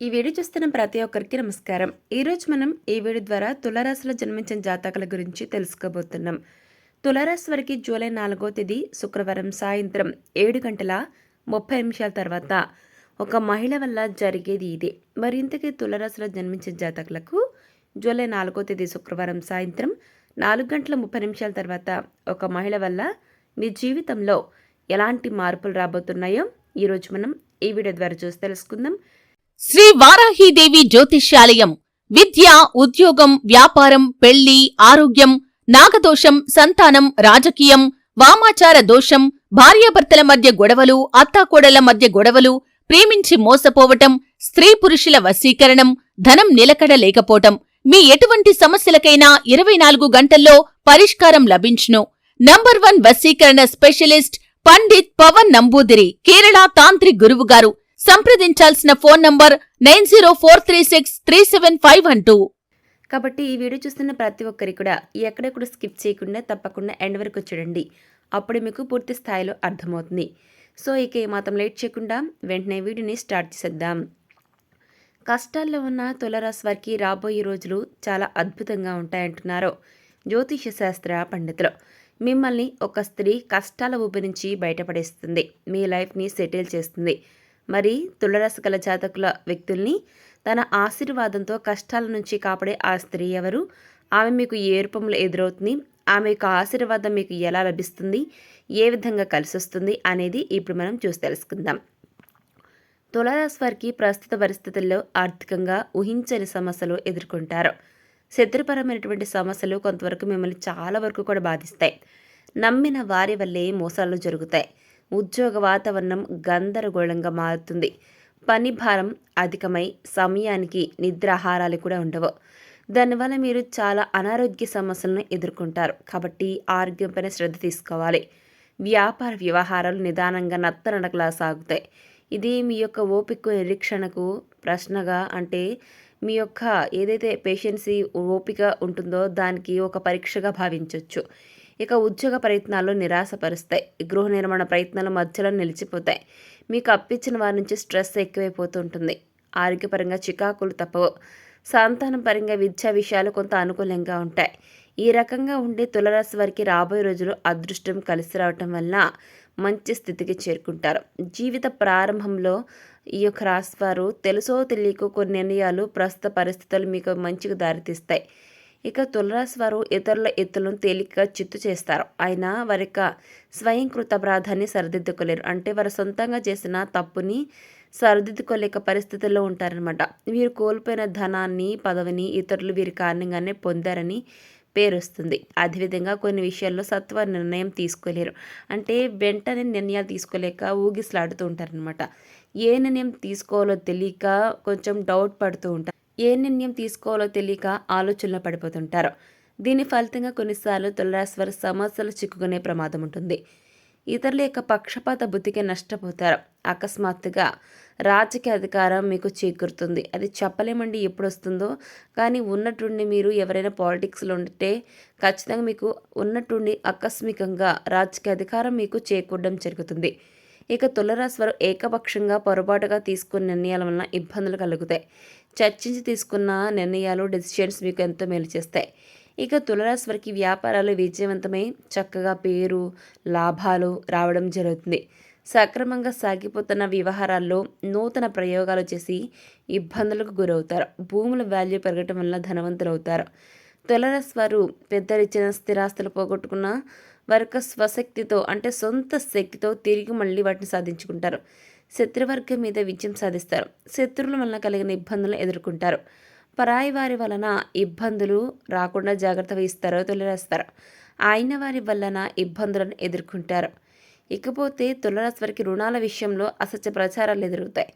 ఈ వీడియో చూస్తున్న ప్రతి ఒక్కరికి నమస్కారం. ఈరోజు మనం ఈ వీడియో ద్వారా తులారాశిలో జన్మించిన జాతకాల గురించి తెలుసుకోబోతున్నాం. తులారాశి వారికి జూలై 4వ తేదీ శుక్రవారం సాయంత్రం 7:30 తర్వాత ఒక మహిళ వల్ల జరిగేది ఇదే. మరి ఇంతకీ తులారాశిలో జన్మించిన జాతకులకు జూలై 4వ తేదీ శుక్రవారం సాయంత్రం 4:30 తర్వాత ఒక మహిళ వల్ల మీ జీవితంలో ఎలాంటి మార్పులు రాబోతున్నాయో ఈరోజు మనం ఈ వీడియో ద్వారా చూసి తెలుసుకుందాం. శ్రీ వారాహీదేవి జ్యోతిష్యాలయం విద్య, ఉద్యోగం, వ్యాపారం, పెళ్లి, ఆరోగ్యం, నాగదోషం, సంతానం, రాజకీయం, వామాచార దోషం, భార్యాభర్తల మధ్య గొడవలు, అత్తాకోడళ్ల మధ్య గొడవలు, ప్రేమించి మోసపోవటం, స్త్రీ పురుషుల వశీకరణం, ధనం నిలకడ లేకపోవటం, మీ ఎటువంటి సమస్యలకైనా 24 గంటల్లో పరిష్కారం లభించును. నంబర్ 1 వశీకరణ స్పెషలిస్ట్ పండిత్ పవన్ నంబూదిరి, కేరళ తాంత్రిక్ గురువుగారు. సంప్రదించాల్సిన ఫోన్ నంబర్ 9043637512. కాబట్టి ఈ వీడియో చూస్తున్న ప్రతి ఒక్కరికి కూడా ఎక్కడ కూడా స్కిప్ చేయకుండా తప్పకుండా ఎండ్ వరకు చూడండి. అప్పుడు మీకు పూర్తి స్థాయిలో అర్థమవుతుంది. సో ఇక ఏమాత్రం లేట్ చేయకుండా వెంటనే వీడియోని స్టార్ట్ చేసేద్దాం. కష్టాల్లో ఉన్న తులారాశి వారికి రాబోయే రోజులు చాలా అద్భుతంగా ఉంటాయంటున్నారు జ్యోతిష శాస్త్ర పండితులు. మిమ్మల్ని ఒక స్త్రీ కష్టాల ఊపి నుంచి బయటపడేస్తుంది, మీ లైఫ్ని సెటిల్ చేస్తుంది. మరి తులారాశి గల జాతకుల వ్యక్తుల్ని తన ఆశీర్వాదంతో కష్టాల నుంచి కాపాడే ఆ స్త్రీ ఎవరు, ఆమె మీకు ఏ రూపంలో ఎదురవుతుంది, ఆమె యొక్క ఆశీర్వాదం మీకు ఎలా లభిస్తుంది, ఏ విధంగా కలిసి వస్తుంది అనేది ఇప్పుడు మనం చూసి తెలుసుకుందాం. తులారాశి వారికి ప్రస్తుత పరిస్థితుల్లో ఆర్థికంగా ఊహించని సమస్యలు ఎదుర్కొంటారు. శత్రుపరమైనటువంటి సమస్యలు కొంతవరకు మిమ్మల్ని చాలా వరకు కూడా బాధిస్తాయి. నమ్మిన వారి వల్లే మోసాలు జరుగుతాయి. ఉద్యోగ వాతావరణం గందరగోళంగా మారుతుంది. పని భారం అధికమై సమయానికి నిద్రాహారాలు కూడా ఉండవు. దానివల్ల మీరు చాలా అనారోగ్య సమస్యలను ఎదుర్కొంటారు. కాబట్టి ఆరోగ్యంపైన శ్రద్ధ తీసుకోవాలి. వ్యాపార వ్యవహారాలు నిదానంగా నత్తనడకలా సాగుతాయి. ఇది మీ యొక్క ఓపిక నిరీక్షణకు ప్రశ్నగా, అంటే మీ యొక్క ఏదైతే పేషెన్సీ ఓపిక ఉంటుందో దానికి ఒక పరీక్షగా భావించవచ్చు. ఇక ఉద్యోగ ప్రయత్నాలు నిరాశపరుస్తాయి. గృహ నిర్మాణ ప్రయత్నాలు మధ్యలో నిలిచిపోతాయి. మీకు అప్పించిన వారి నుంచి స్ట్రెస్ ఎక్కువైపోతుంటుంది. ఆరోగ్యపరంగా చికాకులు తప్పవు. సంతానం పరంగా విద్యా విషయాలు కొంత అనుకూలంగా ఉంటాయి. ఈ రకంగా ఉండే తులారాశి వారికి రాబోయే రోజులు అదృష్టం కలిసి రావటం వల్ల మంచి స్థితికి చేరుకుంటారు. జీవిత ప్రారంభంలో ఈ యొక్క రాశి వారు తెలుసో తెలియకో కొన్ని నిర్ణయాలు ప్రస్తుత పరిస్థితులు మీకు మంచిగా దారితీస్తాయి. ఇక తులారాశి వారు ఇతరుల ఎత్తులను తేలికగా చిత్తు చేస్తారు. అయినా వారి యొక్క స్వయంకృత అపరాధాన్ని సరిదిద్దుకోలేరు. అంటే వారు సొంతంగా చేసిన తప్పుని సరిదిద్దుకోలేక పరిస్థితుల్లో ఉంటారనమాట. వీరు కోల్పోయిన ధనాన్ని, పదవిని ఇతరులు వీరి కారణంగానే పొందారని పేరు వస్తుంది. అదేవిధంగా కొన్ని విషయాల్లో సత్వర నిర్ణయం తీసుకోలేరు. అంటే వెంటనే నిర్ణయాలు తీసుకోలేక ఊగిసలాడుతూ ఉంటారనమాట. ఏ నిర్ణయం తీసుకోవాలో తెలియక కొంచెం డౌట్ పడుతూ ఉంటారు. ఏ నిర్ణయం తీసుకోవాలో తెలియక ఆలోచనలో పడిపోతుంటారు. దీని ఫలితంగా కొన్నిసార్లు తులారాశి వారు సమస్యలు చిక్కుకునే ప్రమాదం ఉంటుంది. ఇతరుల యొక్క పక్షపాత బుద్ధికి నష్టపోతారు. అకస్మాత్తుగా రాజకీయ అధికారం మీకు చేకూరుతుంది. అది చెప్పలేమండి ఎప్పుడు వస్తుందో, కానీ ఉన్నట్టుండి మీరు ఎవరైనా పాలిటిక్స్లో ఉంటే ఖచ్చితంగా మీకు ఉన్నట్టుండి ఆకస్మికంగా రాజకీయ అధికారం మీకు చేకూరడం జరుగుతుంది. ఇక తులారాశి వారు ఏకపక్షంగా పొరపాటుగా తీసుకున్న నిర్ణయాల వలన ఇబ్బందులు కలుగుతాయి. చర్చించి తీసుకున్న నిర్ణయాలు, డెసిషన్స్ మీకు ఎంతో మేలు చేస్తాయి. ఇక తులారాశి వారికి వ్యాపారాలు విజయవంతమై చక్కగా పేరు, లాభాలు రావడం జరుగుతుంది. సక్రమంగా సాగిపోతున్న వ్యవహారాల్లో నూతన ప్రయోగాలు చేసి ఇబ్బందులకు గురవుతారు. భూముల వాల్యూ పెరగటం వల్ల ధనవంతులు అవుతారు. తులారాశి వారు పెద్దరిచ్చిన స్థిరాస్తులు పోగొట్టుకున్న వారి స్వశక్తితో, అంటే సొంత శక్తితో తిరిగి మళ్ళీ వాటిని సాధించుకుంటారు. శత్రువర్గం మీద విజయం సాధిస్తారు. శత్రువుల వలన కలిగిన ఇబ్బందులను ఎదుర్కొంటారు. పరాయి వారి వలన ఇబ్బందులు రాకుండా జాగ్రత్త వహిస్తారో తులారాశి. అయిన వారి వలన ఇబ్బందులను ఎదుర్కొంటారు. ఇకపోతే తులారాశి వారికి రుణాల విషయంలో అసత్య ప్రచారాలు ఎదురవుతాయి.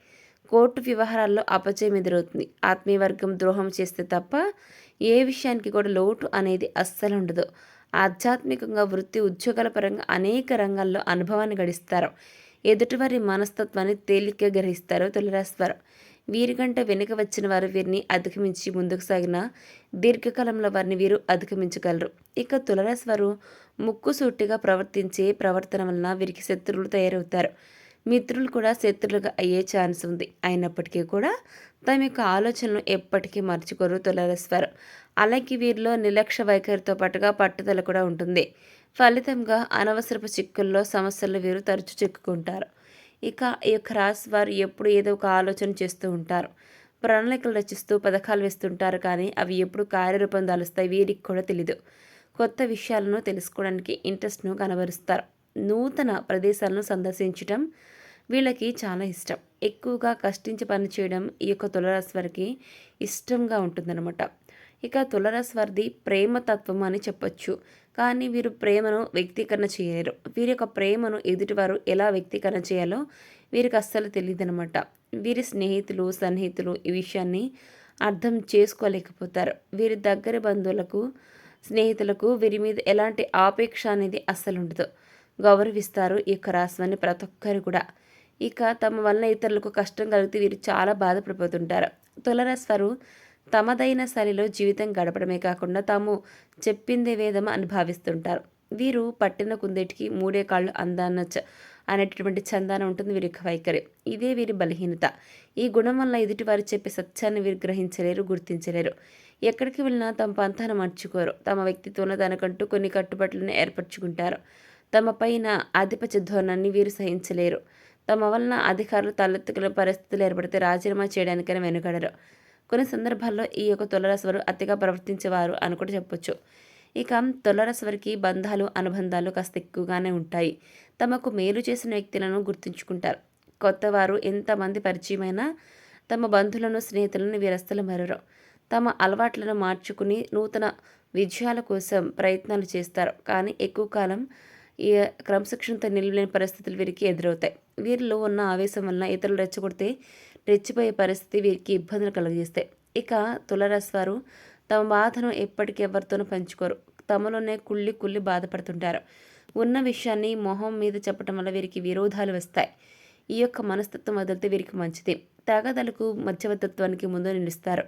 కోర్టు వ్యవహారాల్లో అపజయం ఎదురవుతుంది. ఆత్మీయ వర్గం ద్రోహం చేస్తే తప్ప ఏ విషయానికి కూడా లోటు అనేది అస్సలు ఉండదు. ఆధ్యాత్మికంగా, వృత్తి, ఉద్యోగాల పరంగా అనేక రంగాల్లో అనుభవాన్ని గడిస్తారు. ఎదుటివారి మనస్తత్వాన్ని తేలికగా గ్రహిస్తారు తులారాశి వారు. వీరికంటే వెనుక వచ్చిన వారు వీరిని అధిగమించి ముందుకు సాగిన దీర్ఘకాలంలో వారిని వీరు అధిగమించగలరు. ఇక తులారాశి వారు ముక్కుసూటిగా ప్రవర్తించే ప్రవర్తన వలన వీరికి శత్రువులు తయారవుతారు. మిత్రులు కూడా శత్రులుగా అయ్యే ఛాన్స్ ఉంది. అయినప్పటికీ కూడా తమ యొక్క ఆలోచనలు ఎప్పటికీ మర్చిపోరు తులారాశివారు. అలాగే వీరిలో నిర్లక్ష్య వైఖరితో పాటుగా పట్టుదల కూడా ఉంటుంది. ఫలితంగా అనవసరపు చిక్కుల్లో సమస్యల్లో వీరు తరచూ చిక్కుకుంటారు. ఇక ఈ యొక్క రాశి వారు ఎప్పుడు ఏదో ఒక ఆలోచన చేస్తూ ఉంటారు. ప్రణాళికలు రచిస్తూ పథకాలు వేస్తుంటారు, కానీ అవి ఎప్పుడు కార్యరూపం దాలుస్తాయి వీరికి కూడా తెలీదు. కొత్త విషయాలను తెలుసుకోవడానికి ఇంట్రెస్ట్ను కనబరుస్తారు. నూతన ప్రదేశాలను సందర్శించడం వీళ్ళకి చాలా ఇష్టం. ఎక్కువగా కష్టించి పనిచేయడం ఈ యొక్క తులారాశి వారికి ఇష్టంగా ఉంటుందన్నమాట. ఇక తులారాశి వారిది ప్రేమతత్వం అని చెప్పొచ్చు. కానీ వీరు ప్రేమను వ్యక్తీకరణ చేయలేరు. వీరి యొక్క ప్రేమను ఎదుటివారు ఎలా వ్యక్తీకరణ చేయాలో వీరికి అస్సలు తెలియదనమాట. వీరి స్నేహితులు సన్నిహితులు ఈ విషయాన్ని అర్థం చేసుకోలేకపోతారు. వీరి దగ్గర బంధువులకు స్నేహితులకు వీరి మీద ఎలాంటి ఆపేక్ష అనేది అస్సలు ఉండదు. గౌరవిస్తారు ఈ యొక్క రాశిని ప్రతి ఒక్కరు కూడా. ఇక తమ వలన ఇతరులకు కష్టం కలిగితే వీరు చాలా బాధపడిపోతుంటారు. తులారాశి వారు తమదైన శైలిలో జీవితం గడపడమే కాకుండా తాము చెప్పిందే వేదం అని భావిస్తుంటారు. వీరు పట్టిన కుందేటికి మూడే కాళ్ళు అనేటటువంటి చందాన ఉంటుంది వీరి యొక్క వైఖరి. ఇదే వీరి బలహీనత. ఈ గుణం వల్ల ఎదుటి వారు చెప్పే సత్యాన్ని వీరు గ్రహించలేరు, గుర్తించలేరు. ఎక్కడికి వెళ్ళినా తమ పంతాను మర్చుకోరు. తమ వ్యక్తిత్వంలో తనకంటూ కొన్ని కట్టుబాట్లను ఏర్పరచుకుంటారు. తమ పైన ఆధిపత్య ధోరణాన్ని వీరు సహించలేరు. తమ వలన అధికారులు తలెత్తుకునే పరిస్థితులు ఏర్పడితే రాజీనామా చేయడానికైనా వెనుకడరు. కొన్ని సందర్భాల్లో ఈ యొక్క తులారాశి వారు అతిగా ప్రవర్తించేవారు అని కూడా చెప్పొచ్చు. ఇక తులారాశి వారికి బంధాలు అనుబంధాలు కాస్త ఎక్కువగానే ఉంటాయి. తమకు మేలు చేసిన వ్యక్తులను గుర్తుంచుకుంటారు. కొత్తవారు ఎంతమంది పరిచయమైనా తమ బంధువులను స్నేహితులను వీరస్తులు మరరు. తమ అలవాట్లను మార్చుకుని నూతన విజయాల కోసం ప్రయత్నాలు చేస్తారు. కానీ ఎక్కువ కాలం ఈ క్రమశిక్షణతో నిలవలేని పరిస్థితులు వీరికి ఎదురవుతాయి. వీరిలో ఉన్న ఆవేశం వలన ఇతరులు రెచ్చగొడితే రెచ్చిపోయే పరిస్థితి వీరికి ఇబ్బందులు కలిగిస్తాయి. ఇక తులారాశి వారు తమ బాధను ఎప్పటికీ ఎవరితోనూ పంచుకోరు. తమలోనే కుళ్ళి బాధపడుతుంటారు. ఉన్న విషయాన్ని మొహం మీద చెప్పడం వల్ల వీరికి విరోధాలు వస్తాయి. ఈ యొక్క మనస్తత్వం వదిలితే వీరికి మంచిది. తగాదలకు మధ్యవర్తిత్వానికి ముందు నిలుస్తారు.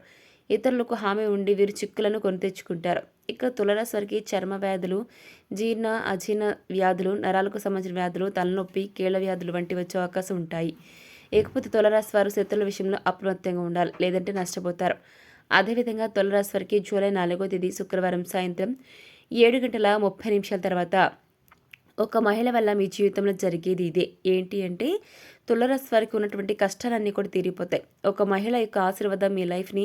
ఇతరులకు హామీ ఉండి వీరు చిక్కులను కొని తెచ్చుకుంటారు. ఇక తులారాశి వారికి చర్మ వ్యాధులు, అజీర్ణ వ్యాధులు, నరాలకు సంబంధించిన వ్యాధులు, తలనొప్పి, కీళ్ళ వ్యాధులు వంటి వచ్చే అవకాశం ఉంటాయి. ఇకపోతే తులారాశి వారు శత్రుల విషయంలో అప్రమత్తంగా ఉండాలి, లేదంటే నష్టపోతారు. అదేవిధంగా తులారాశి వారికి జూలై 4వ తేదీ శుక్రవారం సాయంత్రం 7:30 తర్వాత ఒక మహిళ వల్ల మీ జీవితంలో జరిగేది ఇదే. ఏంటి అంటే తులారాశి వారికి ఉన్నటువంటి కష్టాలన్నీ కూడా తీరిపోతాయి. ఒక మహిళ యొక్క ఆశీర్వాదం మీ లైఫ్ని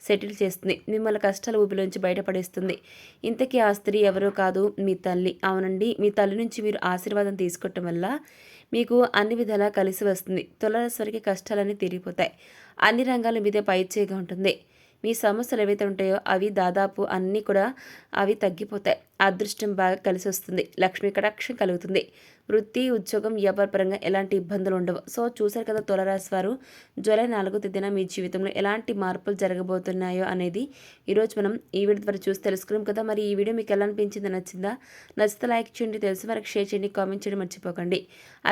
సెటిల్ చేస్తుంది. మిమ్మల్ని కష్టాల ఊబిలోంచి బయటపడేస్తుంది. ఇంతకీ ఆ స్త్రీ ఎవరో కాదు, మీ తల్లి. అవునండి, మీ తల్లి నుంచి మీరు ఆశీర్వాదం తీసుకోవటం వల్ల మీకు అన్ని విధాలా కలిసి వస్తుంది. తులారాశి వారికి కష్టాలన్నీ తీరిపోతాయి. అన్ని రంగాల మీదే పైచేయిగా ఉంటుంది. మీ సమస్యలు ఏవైతే ఉంటాయో అవి దాదాపు అన్నీ కూడా అవి తగ్గిపోతాయి. అదృష్టం బాగా కలిసి వస్తుంది. లక్ష్మీ కటాక్షం కలుగుతుంది. వృత్తి, ఉద్యోగం, వ్యాపారపరంగా ఎలాంటి ఇబ్బందులు ఉండవు. సో చూసారు కదా తులారాశి వారు జూలై 4వ తేదీన మీ జీవితంలో ఎలాంటి మార్పులు జరగబోతున్నాయో అనేది ఈరోజు మనం ఈ వీడియో ద్వారా చూసి తెలుసుకున్నాం కదా. మరి ఈ వీడియో మీకు ఎలా అనిపించింది, నచ్చిందా? నచ్చితే లైక్ చేయండి, తెలిసిన వరకు షేర్ చేయండి, కామెంట్ చేయడం మర్చిపోకండి.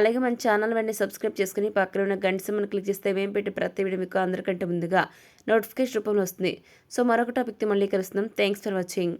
అలాగే మన ఛానల్ వెంటనే సబ్స్క్రైబ్ చేసుకుని పక్కన ఉన్న గంట సింబల్ని క్లిక్ చేస్తే మేము పెట్టి ప్రతి వీడియో మీకు అందరికంటే ముందుగా నోటిఫికేషన్ రూపంలో వస్తుంది. సో మరొక టాపిక్తో మళ్ళీ కలుస్తున్నాం. Thanks for watching.